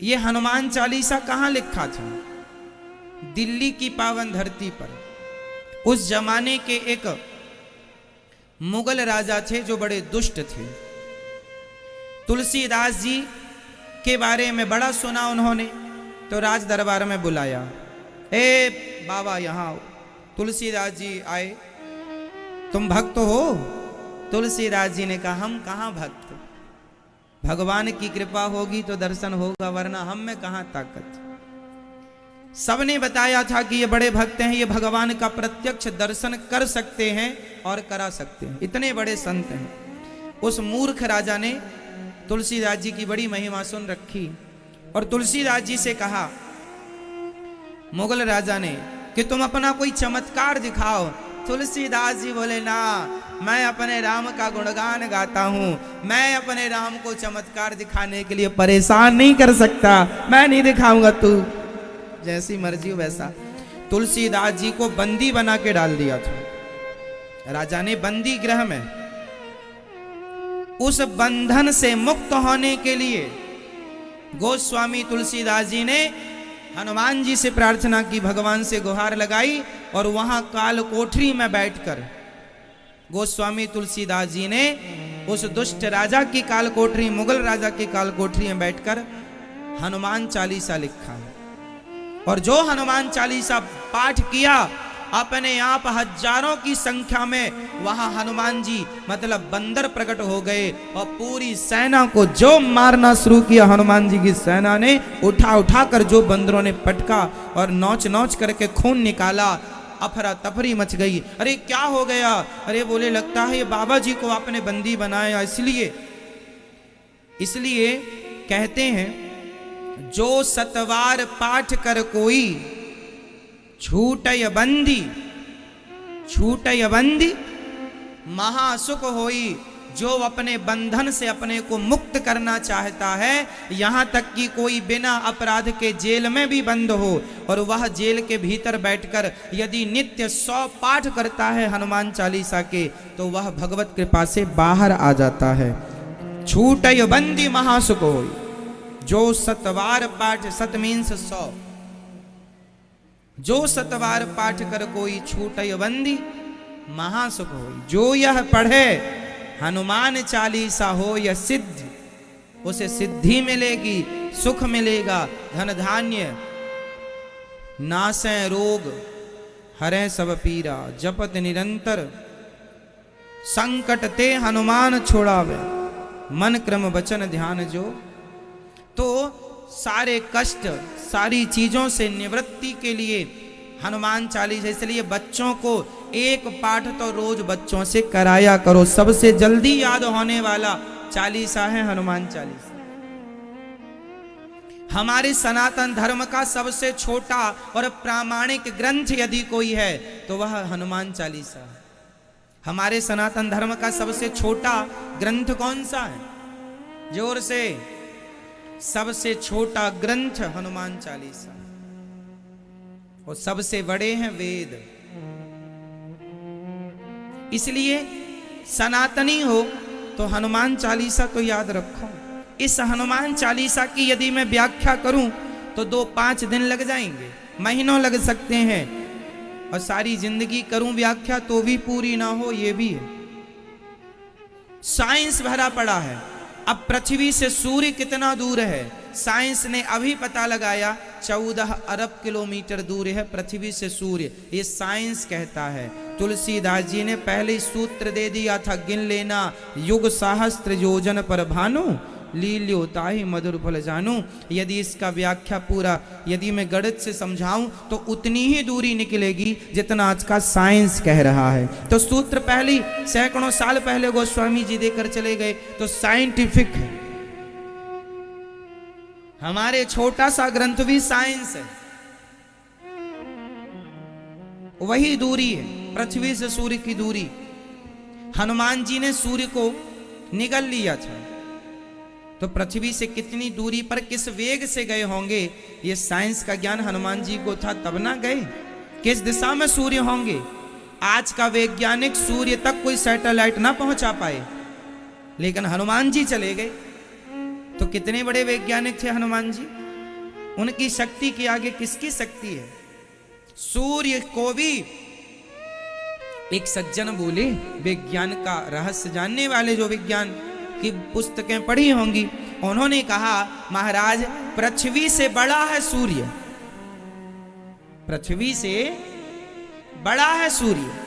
ये हनुमान चालीसा कहाँ लिखा था? दिल्ली की पावन धरती पर। उस जमाने के एक मुगल राजा थे जो बड़े दुष्ट थे। तुलसीदास जी के बारे में बड़ा सुना उन्होंने, तो राज दरबार में बुलाया। ए बाबा यहाँ आओ। तुलसीदास जी आए। तुम भक्त हो? तुलसीदास जी ने कहा हम कहाँ भक्त, भगवान की कृपा होगी तो दर्शन होगा, वरना हम में कहाँ ताकत। सबने बताया था कि ये बड़े भक्त हैं, ये भगवान का प्रत्यक्ष दर्शन कर सकते हैं और करा सकते हैं, इतने बड़े संत हैं। उस मूर्ख राजा ने तुलसीदास जी की बड़ी महिमा सुन रखी और तुलसीदास जी से कहा, मुगल राजा ने, कि तुम अपना कोई चमत्कार दिखाओ। तुलसीदास जी बोले, ना, मैं अपने राम का गुणगान गाता हूं, मैं अपने राम को चमत्कार दिखाने के लिए परेशान नहीं कर सकता, मैं नहीं दिखाऊंगा, तू जैसी मर्जी हो वैसा। तुलसीदास जी को बंदी बना के डाल दिया था राजा ने, बंदी गृह में। उस बंधन से मुक्त होने के लिए गोस्वामी तुलसीदास जी ने हनुमान जी से प्रार्थना की, भगवान से गुहार लगाई, और वहां काल कोठरी में बैठकर गोस्वामी तुलसीदास जी ने उस दुष्ट राजा की काल कोठरी, मुगल राजा की काल कोठरी में बैठकर हनुमान चालीसा लिखा। और जो हनुमान चालीसा पाठ किया, अपने आप हजारों की संख्या में वहां हनुमान जी मतलब बंदर प्रकट हो गए और पूरी सेना को जो मारना शुरू किया, हनुमान जी की सेना ने उठा उठा कर जो बंदरों ने पटका और नोच नोच करके खून निकाला। अफरा तफरी मच गई। अरे क्या हो गया? अरे बोले, लगता है ये बाबा जी को आपने बंदी बनाया, इसलिए कहते हैं, जो सतवार पाठ कर कोई छूटय बंदी, छूटय बंदी महासुख होई। जो अपने बंधन से अपने को मुक्त करना चाहता है, यहां तक कि कोई बिना अपराध के जेल में भी बंद हो, और वह जेल के भीतर बैठकर यदि नित्य 100 पाठ करता है हनुमान चालीसा के, तो वह भगवत कृपा से बाहर आ जाता है। छूटय बंदी महासुख होई। जो सतवार पाठ, सत मीन्स 100, जो सतवार पाठ कर कोई छूटय बंदी महासुख होई। जो यह पढ़े हनुमान चालीसा हो यह सिद्ध, उसे सिद्धि मिलेगी, सुख मिलेगा, धन धान्य, नासै रोग, हरै सब पीरा, जपत निरंतर, संकट ते हनुमान छोड़ावे, मन क्रम वचन ध्यान जो। तो सारे कष्ट, सारी चीजों से निवृत्ति के लिए हनुमान चालीसा, इसलिए बच्चों को एक पाठ तो रोज बच्चों से कराया करो। सबसे जल्दी याद होने वाला चालीसा है हनुमान चालीसा। हमारे सनातन धर्म का सबसे छोटा और प्रामाणिक ग्रंथ यदि कोई है तो वह हनुमान चालीसा है। हमारे सनातन धर्म का सबसे छोटा ग्रंथ कौन सा है? जोर से। सबसे छोटा ग्रंथ हनुमान चालीसा, और सबसे बड़े हैं वेद। इसलिए सनातनी हो तो हनुमान चालीसा तो याद रखो। इस हनुमान चालीसा की यदि मैं व्याख्या करूं तो 2-5 दिन लग जाएंगे, महीनों लग सकते हैं, और सारी जिंदगी करूं व्याख्या तो भी पूरी ना हो, ये भी है। साइंस भरा पड़ा है। अब पृथ्वी से सूर्य कितना दूर है, साइंस ने अभी पता लगाया 14 अरब किलोमीटर दूर है पृथ्वी से सूर्य, ये साइंस कहता है। तुलसीदास जी ने पहले ही सूत्र दे दिया था, गिन लेना, युग सहस्त्र योजन पर भानु, लील्यो ताहि मधुर फल जानू। यदि इसका व्याख्या पूरा यदि मैं गणित से समझाऊं तो उतनी ही दूरी निकलेगी जितना आज का साइंस कह रहा है। तो सूत्र पहले सैकड़ों साल पहले गोस्वामी जी देकर चले गए, तो साइंटिफिक है। हमारे छोटा सा ग्रंथ भी साइंस है। वही दूरी है पृथ्वी से सूर्य की दूरी। हनुमान जी ने सूर्य को निगल लिया था, तो पृथ्वी से कितनी दूरी पर किस वेग से गए होंगे, ये साइंस का ज्ञान हनुमान जी को था, तब ना गए। किस दिशा में सूर्य होंगे, आज का वैज्ञानिक सूर्य तक कोई सैटेलाइट ना पहुंचा पाए, लेकिन हनुमान जी चले गए। तो कितने बड़े वैज्ञानिक थे हनुमान जी। उनकी शक्ति के आगे किसकी शक्ति है? सूर्य को भी एक सज्जन बोले, विज्ञान का रहस्य जानने वाले, जो विज्ञान की पुस्तकें पढ़ी होंगी, उन्होंने कहा महाराज पृथ्वी से बड़ा है सूर्य, पृथ्वी से बड़ा है सूर्य।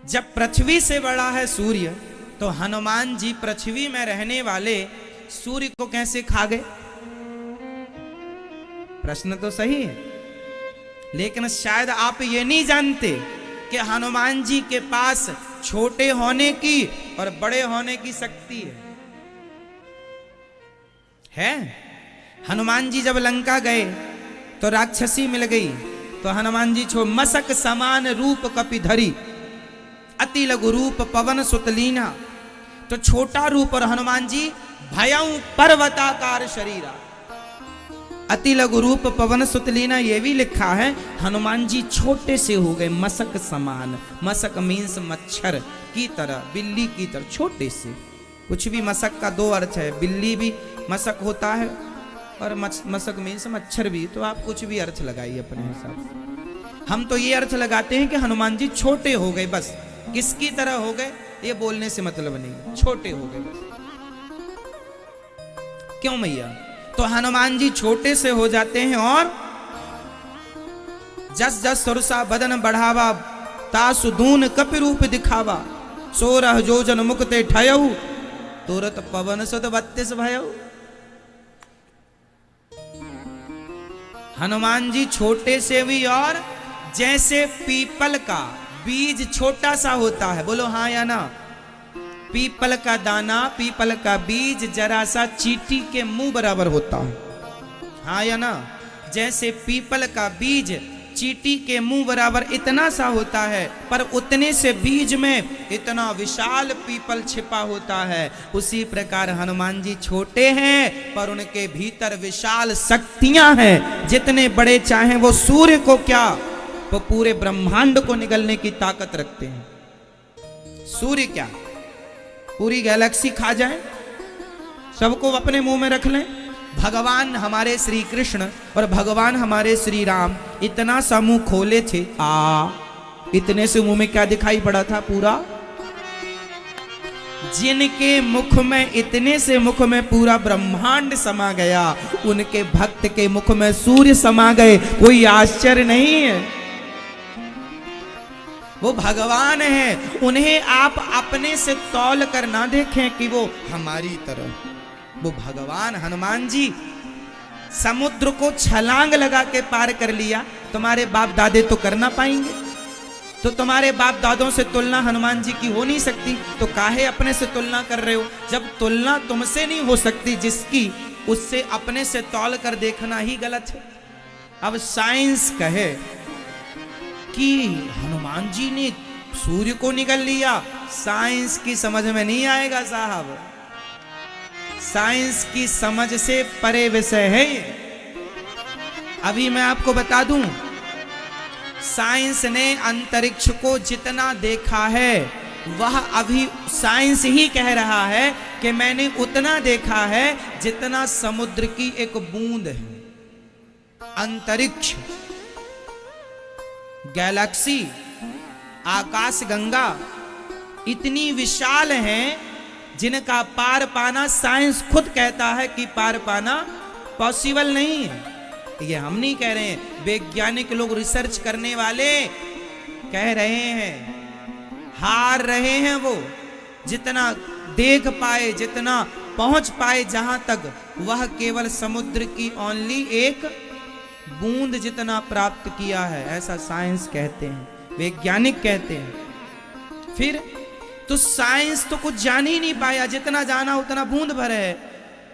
जब पृथ्वी से बड़ा है सूर्य तो हनुमान जी पृथ्वी में रहने वाले सूर्य को कैसे खा गए? प्रश्न तो सही है, लेकिन शायद आप ये नहीं जानते कि हनुमान जी के पास छोटे होने की और बड़े होने की शक्ति है। हनुमान जी जब लंका गए तो राक्षसी मिल गई, तो हनुमान जी मसक समान रूप कपिधरी अति लघु रूप पवन सुतलीना, तो छोटा रूप, और हनुमान जी भयं पर्वताकार शरीरा, अति लघु रूप पवन सुतलीना, ये भी लिखा है। हनुमान जी छोटे से हो गए, मसक समान, मसक मीन्स मच्छर की तरह, बिल्ली की तरह, छोटे से। कुछ भी मसक का दो अर्थ है, बिल्ली भी मसक होता है और मसक मीन्स मच्छर भी, तो आप कुछ भी अर्थ लगाइए अपने हिसाब से। हम तो ये अर्थ लगाते हैं कि हनुमान जी छोटे हो गए, बस किसकी तरह हो गए ये बोलने से मतलब नहीं, छोटे हो गए बस। क्यों मैया? तो हनुमान जी छोटे से हो जाते हैं और जस जस सुरसा बदन बढ़ावा, तासु दून कपि रूप दिखावा, 16 जोजन मुक्ते ठयऊ, तुरत पवन सुत 32 भयऊ। हनुमान जी छोटे से भी, और जैसे पीपल का बीज छोटा सा होता है, बोलो हाँ या ना? पीपल का दाना, पीपल का बीज जरा सा चींटी के मुंह बराबर होता है, हाँ या ना? जैसे पीपल का बीज चींटी के मुंह बराबर इतना सा होता है, पर उतने से बीज में इतना विशाल पीपल छिपा होता है, उसी प्रकार हनुमान जी छोटे हैं पर उनके भीतर विशाल शक्तियां हैं। जितने बड़े चाहें वो सूर्य को क्या, वो पूरे ब्रह्मांड को निगलने की ताकत रखते हैं। सूर्य क्या पूरी गैलेक्सी खा जाए, सबको अपने मुंह में रख लें। भगवान हमारे श्री कृष्ण और भगवान हमारे श्री राम इतना सा मुंह खोले थे, इतने से मुंह में क्या दिखाई पड़ा था? पूरा। जिनके मुख में, इतने से मुख में पूरा ब्रह्मांड समा गया, उनके भक्त के मुख में सूर्य समा गए, कोई आश्चर्य नहीं है। वो भगवान है, उन्हें आप अपने से तौल कर ना देखें कि वो हमारी तरह, वो भगवान। हनुमान जी समुद्र को छलांग लगा के पार कर लिया, तुम्हारे बाप दादे तो कर ना पाएंगे, तो तुम्हारे बाप दादों से तुलना हनुमान जी की हो नहीं सकती, तो काहे अपने से तुलना कर रहे हो? जब तुलना तुमसे नहीं हो सकती जिसकी, उससे अपने से तौल कर देखना ही गलत है। अब साइंस कहे कि हनुमान जी ने सूर्य को निगल लिया, साइंस की समझ में नहीं आएगा साहब, साइंस की समझ से परे विषय है। अभी मैं आपको बता दूं, साइंस ने अंतरिक्ष को जितना देखा है, वह अभी साइंस ही कह रहा है कि मैंने उतना देखा है जितना समुद्र की एक बूंद है। अंतरिक्ष, गैलेक्सी, आकाश गंगा इतनी विशाल हैं जिनका पार पाना साइंस खुद कहता है कि पार पाना पॉसिबल नहीं है। ये हम नहीं कह रहे हैं, वैज्ञानिक लोग, रिसर्च करने वाले कह रहे हैं, हार रहे हैं। वो जितना देख पाए, जितना पहुंच पाए जहां तक, वह केवल समुद्र की ओनली एक बूंद जितना प्राप्त किया है, ऐसा साइंस कहते हैं, वैज्ञानिक कहते हैं। फिर तो साइंस तो कुछ जान ही नहीं पाया, जितना जाना उतना बूंद भर है।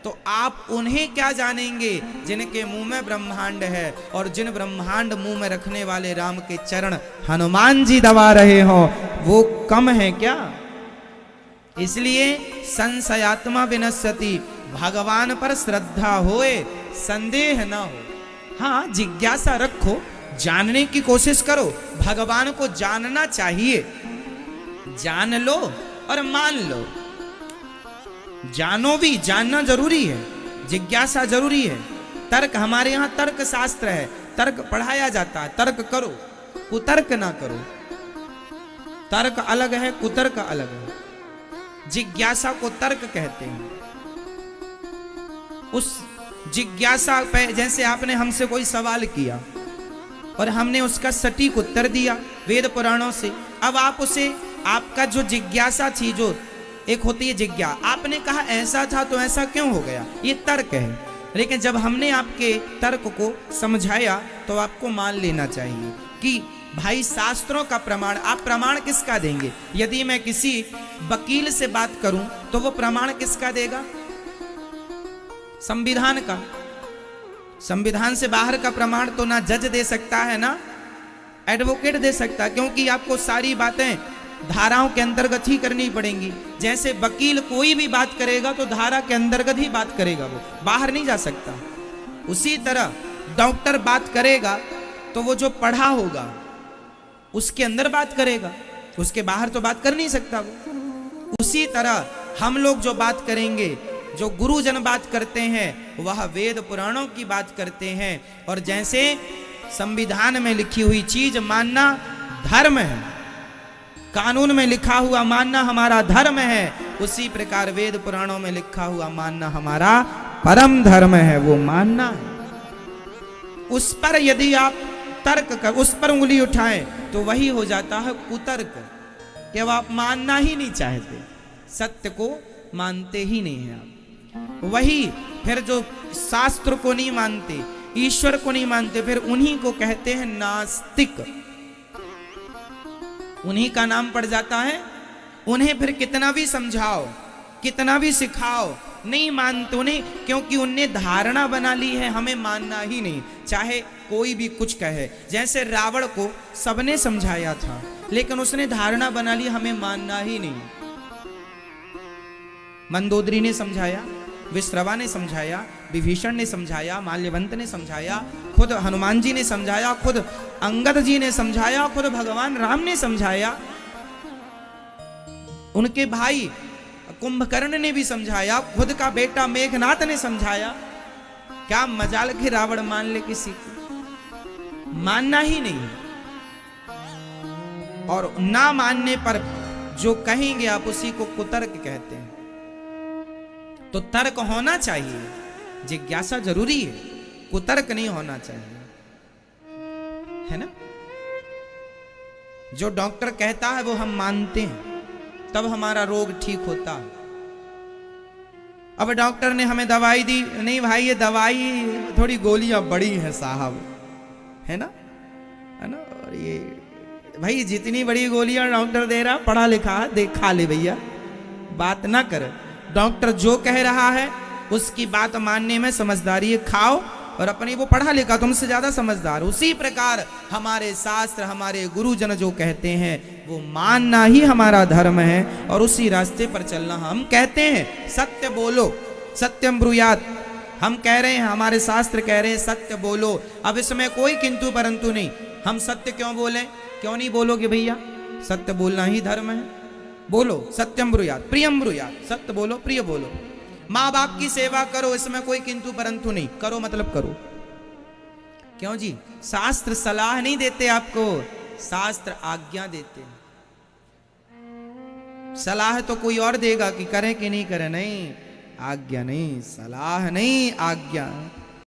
तो आप उन्हें क्या जानेंगे जिनके मुंह में ब्रह्मांड है, और जिन ब्रह्मांड मुंह में रखने वाले राम के चरण हनुमान जी दबा रहे हो, वो कम है क्या? इसलिए संशयात्मा विनश्यति, भगवान पर श्रद्धा होए, संदेह न हो। हाँ, जिज्ञासा रखो, जानने की कोशिश करो, भगवान को जानना चाहिए। जान लो और मान लो, जानो भी, जानना जरूरी है, जिज्ञासा जरूरी है, तर्क, हमारे यहाँ तर्क शास्त्र है, तर्क पढ़ाया जाता है, तर्क करो, कुतर्क ना करो। तर्क अलग है, कुतर्क अलग है। जिज्ञासा को तर्क कहते हैं। उस जिज्ञासा पे, जैसे आपने हमसे कोई सवाल किया और हमने उसका सटीक उत्तर दिया वेद पुराणों से, अब आप उसे, आपका जो जिज्ञासा थी, जो एक होती है जिज्ञा, आपने कहा ऐसा था तो ऐसा क्यों हो गया, ये तर्क है। लेकिन जब हमने आपके तर्क को समझाया तो आपको मान लेना चाहिए कि भाई शास्त्रों का प्रमाण, आप प्रमाण किसका देंगे? यदि मैं किसी वकील से बात करूं तो वो प्रमाण किसका देगा? संविधान का। संविधान से बाहर का प्रमाण तो ना जज दे सकता है ना एडवोकेट दे सकता, क्योंकि आपको सारी बातें धाराओं के अंतर्गत ही करनी पड़ेंगी। जैसे वकील कोई भी बात करेगा तो धारा के अंतर्गत ही बात करेगा, वो बाहर नहीं जा सकता। उसी तरह डॉक्टर बात करेगा तो वो जो पढ़ा होगा उसके अंदर बात करेगा, उसके बाहर तो बात कर नहीं सकता वो। उसी तरह हम लोग जो बात करेंगे, जो गुरुजन बात करते हैं, वह वेद पुराणों की बात करते हैं। और जैसे संविधान में लिखी हुई चीज मानना धर्म है, कानून में लिखा हुआ मानना हमारा धर्म है, उसी प्रकार वेद पुराणों में लिखा हुआ मानना हमारा परम धर्म है, वो मानना है। उस पर यदि आप तर्क कर, उस पर उंगली उठाएं तो वही हो जाता है कुतर्क, कि अब आप मानना ही नहीं चाहते, सत्य को मानते ही नहीं हैं आप। वही फिर जो शास्त्र को नहीं मानते, ईश्वर को नहीं मानते, फिर उन्हीं को कहते हैं नास्तिक। उन्हीं का नाम पड़ जाता है। उन्हें फिर कितना भी समझाओ, कितना भी सिखाओ, नहीं मानते उन्हें, क्योंकि उनने धारणा बना ली है हमें मानना ही नहीं, चाहे कोई भी कुछ कहे। जैसे रावण को सबने समझाया था, लेकिन उसने धारणा बना ली हमें मानना ही नहीं। मंदोदरी ने समझाया, विश्रवा ने समझाया, विभीषण ने समझाया, माल्यवंत ने समझाया, खुद हनुमान जी ने समझाया, खुद अंगद जी ने समझाया, खुद भगवान राम ने समझाया, उनके भाई कुंभकर्ण ने भी समझाया, खुद का बेटा मेघनाथ ने समझाया। क्या मजाल के रावण मान ले किसी को? मानना ही नहीं। और ना मानने पर जो कहेंगे आप उसी को कुतर्क कहते हैं। तो तर्क होना चाहिए, जिज्ञासा जरूरी है, कुतर्क नहीं होना चाहिए, है ना। जो डॉक्टर कहता है वो हम मानते हैं, तब हमारा रोग ठीक होता है। अब डॉक्टर ने हमें दवाई दी, नहीं भाई ये दवाई थोड़ी गोलियां बड़ी हैं साहब, है ना, है ना। और ये भाई जितनी बड़ी गोलियां डॉक्टर दे रहा, पढ़ा लिखा है, देख खा ले भैया, बात ना कर। डॉक्टर जो कह रहा है उसकी बात मानने में समझदारी है, खाओ, और अपनी वो पढ़ा लिखा, तुमसे ज्यादा समझदार। उसी प्रकार हमारे शास्त्र, हमारे गुरुजन जो कहते हैं वो मानना ही हमारा धर्म है, और उसी रास्ते पर चलना। हम कहते हैं सत्य बोलो, सत्यम ब्रूयात, हम कह रहे हैं, हमारे शास्त्र कह रहे हैं सत्य बोलो। अब इसमें कोई किंतु परंतु नहीं। हम सत्य क्यों बोलें? क्यों नहीं बोलोगे भैया? सत्य बोलना ही धर्म है। बोलो सत्यम ब्रूयात, प्रियम ब्रूयात, सत्य बोलो, प्रिय बोलो। माँ बाप की सेवा करो, इसमें कोई किंतु परंतु नहीं। करो मतलब करो। क्यों जी? शास्त्र सलाह नहीं देते आपको, शास्त्र आज्ञा देते हैं। सलाह तो कोई और देगा कि करें कि नहीं करें, नहीं, आज्ञा नहीं, सलाह नहीं, आज्ञा।